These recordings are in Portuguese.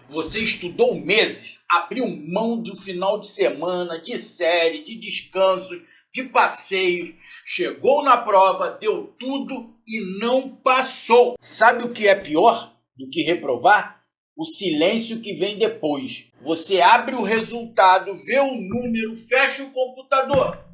Você estudou meses, abriu mão do final de semana, de série, de descanso, de passeios, chegou na prova, deu tudo e não passou. Sabe o que é pior do que reprovar? O silêncio que vem depois. Você abre o resultado, vê o número, fecha o computador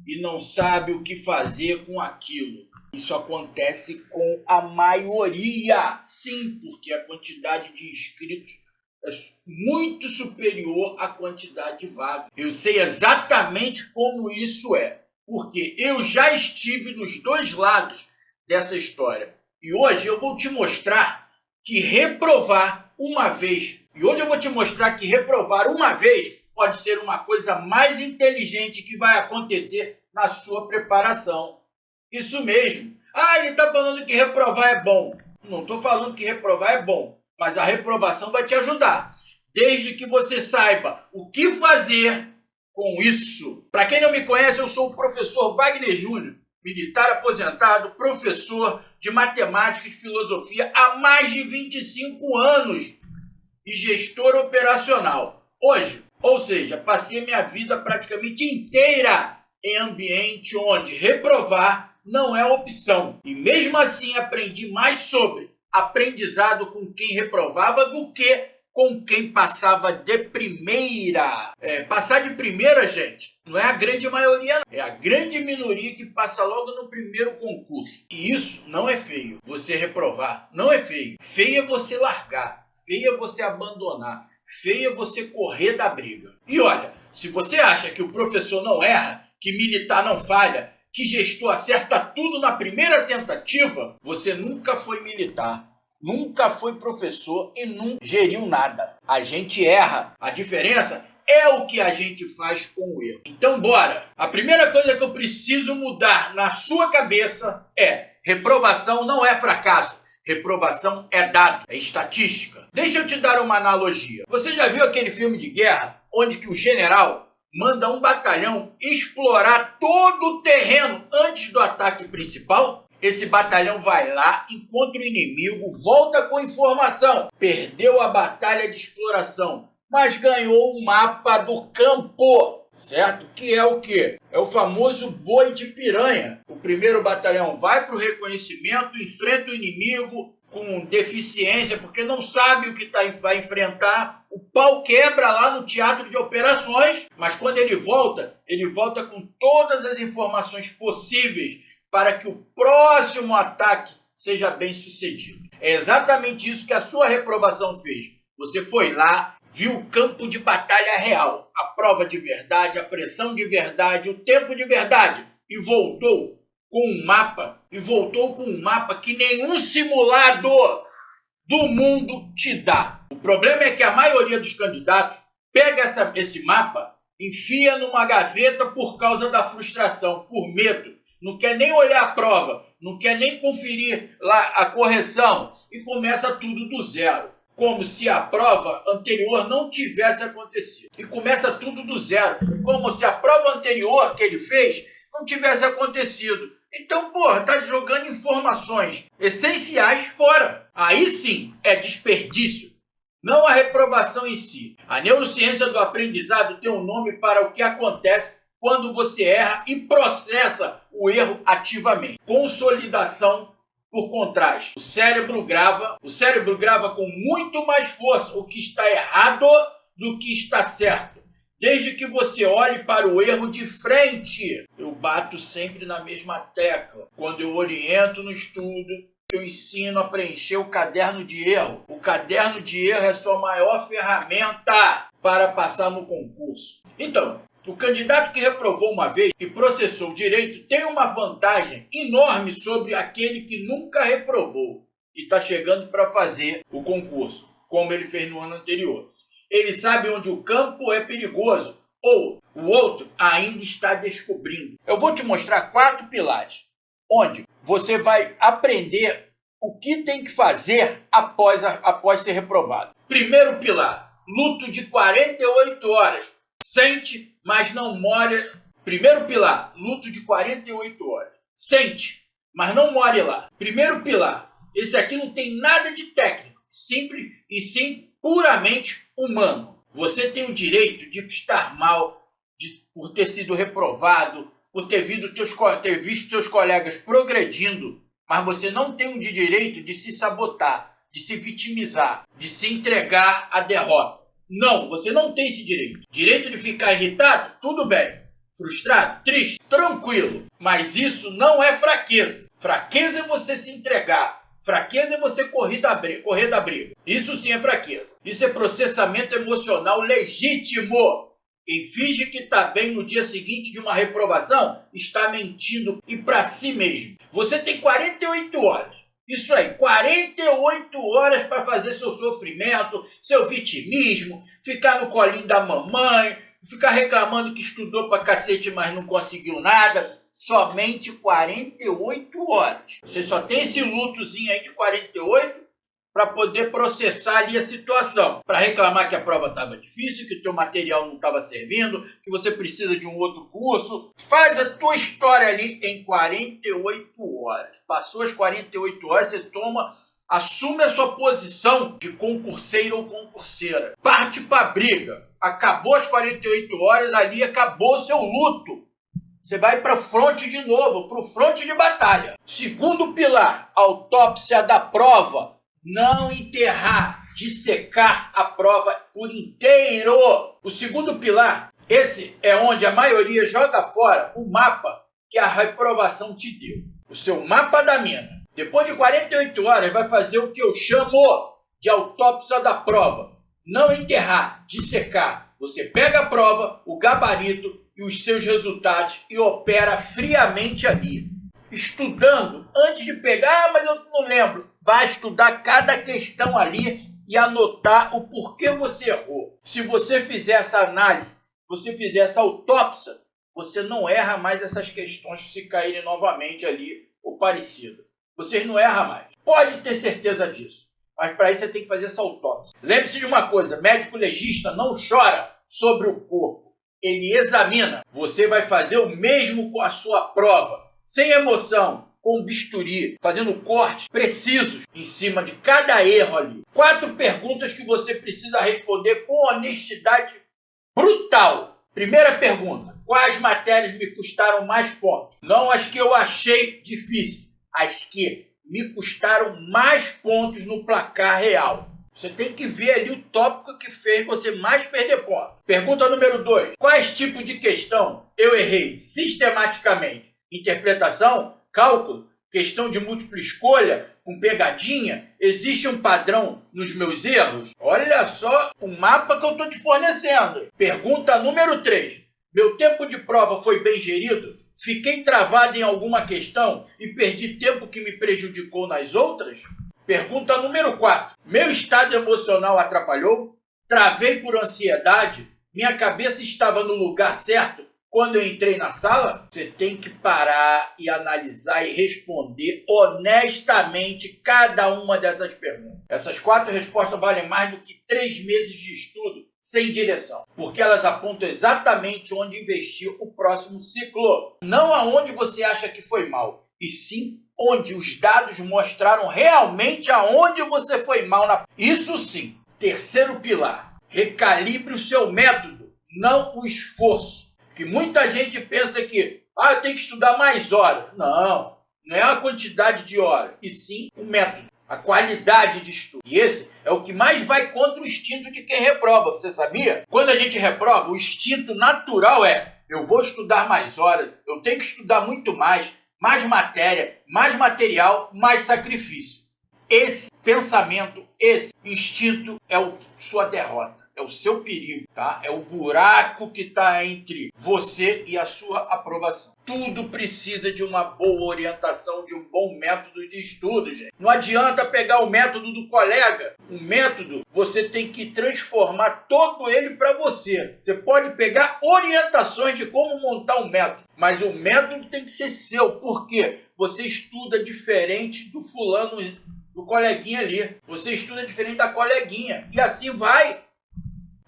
e não sabe o que fazer com aquilo. Isso acontece com a maioria. Sim, porque a quantidade de inscritos é muito superior à quantidade de vagas. Eu sei exatamente como isso é, porque eu já estive nos dois lados dessa história. E hoje eu vou te mostrar que reprovar uma vez, pode ser uma coisa mais inteligente que vai acontecer na sua preparação. Isso mesmo. Ele está falando que reprovar é bom. Não estou falando que reprovar é bom, mas a reprovação vai te ajudar, desde que você saiba o que fazer com isso. Para quem não me conhece, eu sou o professor Wagner Júnior, militar aposentado, professor de matemática e de filosofia há mais de 25 anos e gestor operacional. Hoje, ou seja, passei minha vida praticamente inteira em ambiente onde reprovar não é opção. E mesmo assim aprendi mais sobre aprendizado com quem reprovava do que com quem passava de primeira. Passar de primeira, gente, não é a grande maioria, não. É a grande minoria que passa logo no primeiro concurso. E isso não é feio. Você reprovar não é feio. Feio é você largar. Feio é você abandonar. Feio é você correr da briga. E olha, se você acha que o professor não erra, que militar não falha, que gestor acerta tudo na primeira tentativa, você nunca foi militar, nunca foi professor e nunca geriu nada. A gente erra. A diferença é o que a gente faz com o erro. Então bora! A primeira coisa que eu preciso mudar na sua cabeça é: reprovação não é fracasso. Reprovação é dado, é estatística. Deixa eu te dar uma analogia. Você já viu aquele filme de guerra onde que o general manda um batalhão explorar todo o terreno antes do ataque principal? Esse batalhão vai lá, encontra o inimigo, volta com informação. Perdeu a batalha de exploração, mas ganhou o mapa do campo, certo? Que é o quê? É o famoso boi de piranha. O primeiro batalhão vai para o reconhecimento, enfrenta o inimigo com deficiência, porque não sabe o que vai enfrentar. O pau quebra lá no teatro de operações, mas quando ele volta com todas as informações possíveis para que o próximo ataque seja bem sucedido. É exatamente isso que a sua reprovação fez. Você foi lá, viu o campo de batalha real, a prova de verdade, a pressão de verdade, o tempo de verdade, e voltou com um mapa que nenhum simulador do mundo te dá. O problema é que a maioria dos candidatos pega esse mapa, enfia numa gaveta por causa da frustração, por medo. Não quer nem olhar a prova, não quer nem conferir lá a correção e começa tudo do zero, como se a prova anterior não tivesse acontecido. E começa tudo do zero, como se a prova anterior que ele fez não tivesse acontecido. Então, tá jogando informações essenciais fora. Aí sim é desperdício, não a reprovação em si. A neurociência do aprendizado tem um nome para o que acontece quando você erra e processa o erro ativamente. Consolidação por contraste. O cérebro grava com muito mais força o que está errado do que está certo, desde que você olhe para o erro de frente. Eu bato sempre na mesma tecla. Quando eu oriento no estudo, eu ensino a preencher o caderno de erro. O caderno de erro é a sua maior ferramenta para passar no concurso. Então, o candidato que reprovou uma vez e processou direito tem uma vantagem enorme sobre aquele que nunca reprovou, que está chegando para fazer o concurso, como ele fez no ano anterior. Ele sabe onde o campo é perigoso ou o outro ainda está descobrindo. Eu vou te mostrar 4 pilares, onde você vai aprender o que tem que fazer após ser reprovado. Primeiro pilar, luto de 48 horas. Sente, mas não more. Primeiro pilar, luto de 48 horas. Sente, mas não more lá. Primeiro pilar, esse aqui não tem nada de técnico. Simples e sim puramente humano. Você tem o direito de estar mal, por ter sido reprovado, por ter visto seus colegas progredindo, mas você não tem o direito de se sabotar, de se vitimizar, de se entregar à derrota. Não, você não tem esse direito. Direito de ficar irritado? Tudo bem. Frustrado? Triste? Tranquilo. Mas isso não é fraqueza. Fraqueza é você se entregar. Fraqueza é você correr da briga. Isso sim é fraqueza. Isso é processamento emocional legítimo. Quem finge que está bem no dia seguinte de uma reprovação está mentindo e para si mesmo. Você tem 48 horas. Isso aí, 48 horas para fazer seu sofrimento, seu vitimismo, ficar no colinho da mamãe, ficar reclamando que estudou pra cacete, mas não conseguiu nada. Somente 48 horas. Você só tem esse lutozinho aí de 48 para poder processar ali a situação. Para reclamar que a prova estava difícil, que o teu material não estava servindo, que você precisa de um outro curso. Faz a tua história ali em 48 horas. Passou as 48 horas, você assume a sua posição de concurseiro ou concurseira. Parte para a briga. Acabou as 48 horas, ali acabou o seu luto. Você vai para fronte de novo, para o fronte de batalha. Segundo pilar, autópsia da prova. Não enterrar, dissecar a prova por inteiro. O segundo pilar, esse é onde a maioria joga fora o mapa que a reprovação te deu. O seu mapa da mina. Depois de 48 horas, vai fazer o que eu chamo de autópsia da prova. Não enterrar, dissecar. Você pega a prova, o gabarito e os seus resultados e opera friamente ali. Estudando, antes de pegar, mas eu não lembro. Vai estudar cada questão ali e anotar o porquê você errou. Se você fizer essa análise, você fizer essa autópsia, você não erra mais essas questões se caírem novamente ali ou parecido. Você não erra mais. Pode ter certeza disso. Mas para isso você tem que fazer essa autópsia. Lembre-se de uma coisa, médico legista não chora sobre o corpo. Ele examina. Você vai fazer o mesmo com a sua prova. Sem emoção. Com bisturi, fazendo cortes precisos em cima de cada erro ali. 4 perguntas que você precisa responder com honestidade brutal. Primeira pergunta: quais matérias me custaram mais pontos? Não as que eu achei difíceis, as que me custaram mais pontos no placar real. Você tem que ver ali o tópico que fez você mais perder pontos. Pergunta número 2: quais tipos de questão eu errei sistematicamente? Interpretação? Cálculo, questão de múltipla escolha, com pegadinha, existe um padrão nos meus erros? Olha só o mapa que eu estou te fornecendo. Pergunta número 3. Meu tempo de prova foi bem gerido? Fiquei travado em alguma questão e perdi tempo que me prejudicou nas outras? Pergunta número 4. Meu estado emocional atrapalhou? Travei por ansiedade? Minha cabeça estava no lugar certo quando eu entrei na sala? Você tem que parar e analisar e responder honestamente cada uma dessas perguntas. Essas 4 respostas valem mais do que 3 meses de estudo sem direção, porque elas apontam exatamente onde investir o próximo ciclo. Não aonde você acha que foi mal, e sim onde os dados mostraram realmente aonde você foi mal. Isso sim. Terceiro pilar, recalibre o seu método, não o esforço. Que muita gente pensa que eu tenho que estudar mais horas. Não é a quantidade de horas, e sim o método, a qualidade de estudo. E esse é o que mais vai contra o instinto de quem reprova. Você sabia? Quando a gente reprova, o instinto natural é: eu vou estudar mais horas, eu tenho que estudar muito mais matéria, mais material, mais sacrifício. Esse pensamento, esse instinto é sua derrota. É o seu perigo, tá? É o buraco que está entre você e a sua aprovação. Tudo precisa de uma boa orientação, de um bom método de estudo, gente. Não adianta pegar o método do colega. O método, você tem que transformar todo ele para você. Você pode pegar orientações de como montar um método, mas o método tem que ser seu. Por quê? Você estuda diferente do fulano, do coleguinha ali. Você estuda diferente da coleguinha. E assim vai.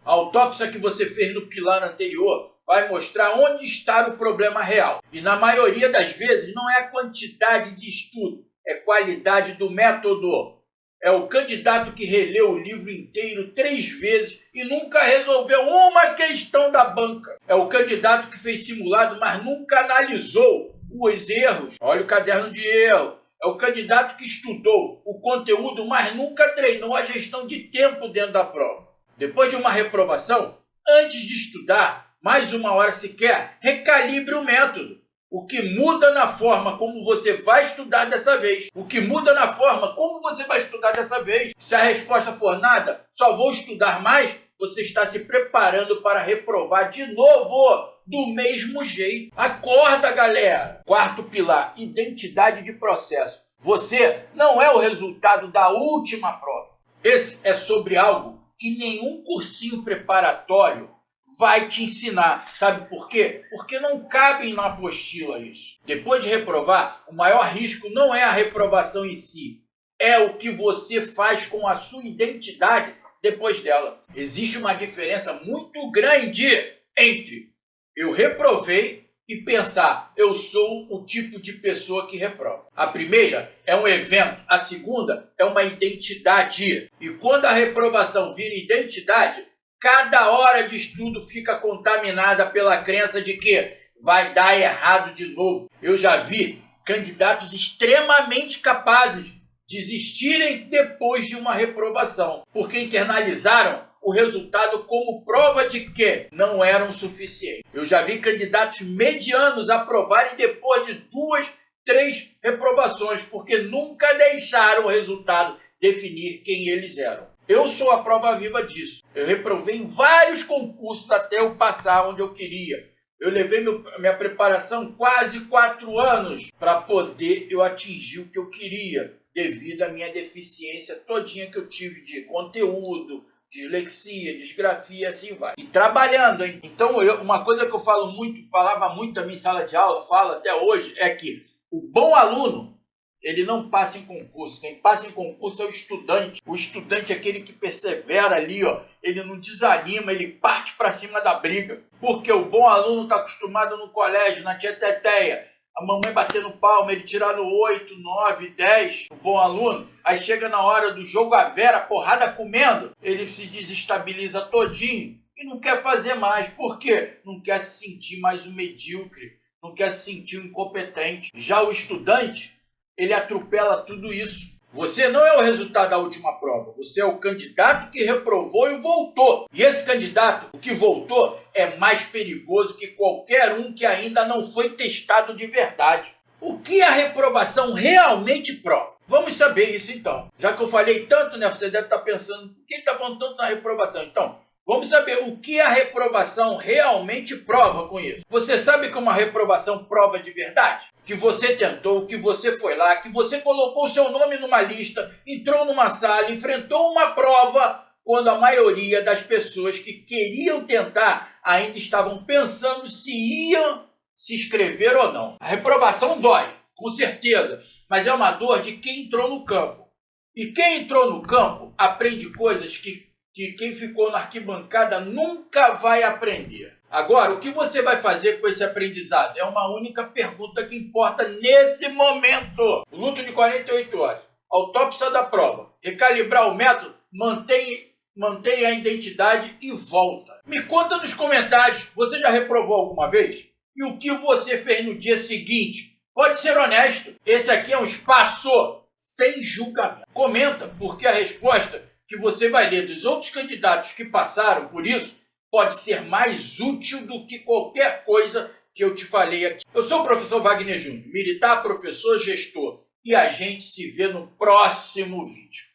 A autópsia que você fez no pilar anterior vai mostrar onde está o problema real. E na maioria das vezes não é a quantidade de estudo, é qualidade do método. É o candidato que releu o livro inteiro 3 vezes e nunca resolveu uma questão da banca. É o candidato que fez simulado, mas nunca analisou os erros. Olha o caderno de erro. É o candidato que estudou o conteúdo, mas nunca treinou a gestão de tempo dentro da prova. Depois de uma reprovação, antes de estudar mais 1 hora sequer, recalibre o método. O que muda na forma como você vai estudar dessa vez. O que muda na forma como você vai estudar dessa vez. Se a resposta for nada, só vou estudar mais, você está se preparando para reprovar de novo, do mesmo jeito. Acorda, galera! 4º pilar, identidade de processo. Você não é o resultado da última prova. Esse é sobre algo que nenhum cursinho preparatório vai te ensinar. Sabe por quê? Porque não cabe na apostila isso. Depois de reprovar, o maior risco não é a reprovação em si. É o que você faz com a sua identidade depois dela. Existe uma diferença muito grande entre eu reprovei e pensar, eu sou o tipo de pessoa que reprova. A primeira é um evento, a segunda é uma identidade. E quando a reprovação vira identidade, cada hora de estudo fica contaminada pela crença de que vai dar errado de novo. Eu já vi candidatos extremamente capazes desistirem depois de uma reprovação, porque internalizaram o resultado como prova de que não eram suficientes. Eu já vi candidatos medianos aprovarem depois de 2, 3 reprovações, porque nunca deixaram o resultado definir quem eles eram. Eu sou a prova viva disso. Eu reprovei em vários concursos até eu passar onde eu queria. Eu levei minha preparação quase 4 anos para poder eu atingir o que eu queria, devido à minha deficiência todinha que eu tive de conteúdo, dislexia, disgrafia, assim vai. E trabalhando, hein? Então, uma coisa que eu falava muito também em sala de aula, falo até hoje, é que o bom aluno, ele não passa em concurso. Quem passa em concurso é o estudante. O estudante é aquele que persevera ali, ó. Ele não desanima, ele parte para cima da briga. Porque o bom aluno está acostumado no colégio, na tieteteia, a mamãe batendo palma, ele tirando 8, 9, 10, o bom aluno. Aí chega na hora do jogo a vera, porrada comendo, ele se desestabiliza todinho e não quer fazer mais. Por quê? Não quer se sentir mais um medíocre, não quer se sentir um incompetente. Já o estudante, ele atropela tudo isso. Você não é o resultado da última prova. Você é o candidato que reprovou e voltou. E esse candidato, o que voltou, é mais perigoso que qualquer um que ainda não foi testado de verdade. O que a reprovação realmente prova? Vamos saber isso então. Já que eu falei tanto, né? Você deve estar pensando, por que ele está falando tanto na reprovação? Então, vamos saber o que a reprovação realmente prova com isso. Você sabe que uma reprovação prova de verdade? Que você tentou, que você foi lá, que você colocou o seu nome numa lista, entrou numa sala, enfrentou uma prova, quando a maioria das pessoas que queriam tentar ainda estavam pensando se iam se inscrever ou não. A reprovação dói, com certeza, mas é uma dor de quem entrou no campo. E quem entrou no campo aprende coisas que quem ficou na arquibancada nunca vai aprender. Agora, o que você vai fazer com esse aprendizado? É uma única pergunta que importa nesse momento. O luto de 48 horas, autópsia da prova, recalibrar o método, mantém a identidade e volta. Me conta nos comentários, você já reprovou alguma vez? E o que você fez no dia seguinte? Pode ser honesto, esse aqui é um espaço sem julgamento. Comenta, porque a resposta que você vai ler dos outros candidatos que passaram por isso pode ser mais útil do que qualquer coisa que eu te falei aqui. Eu sou o professor Wagner Júnior, militar, professor, gestor, e a gente se vê no próximo vídeo.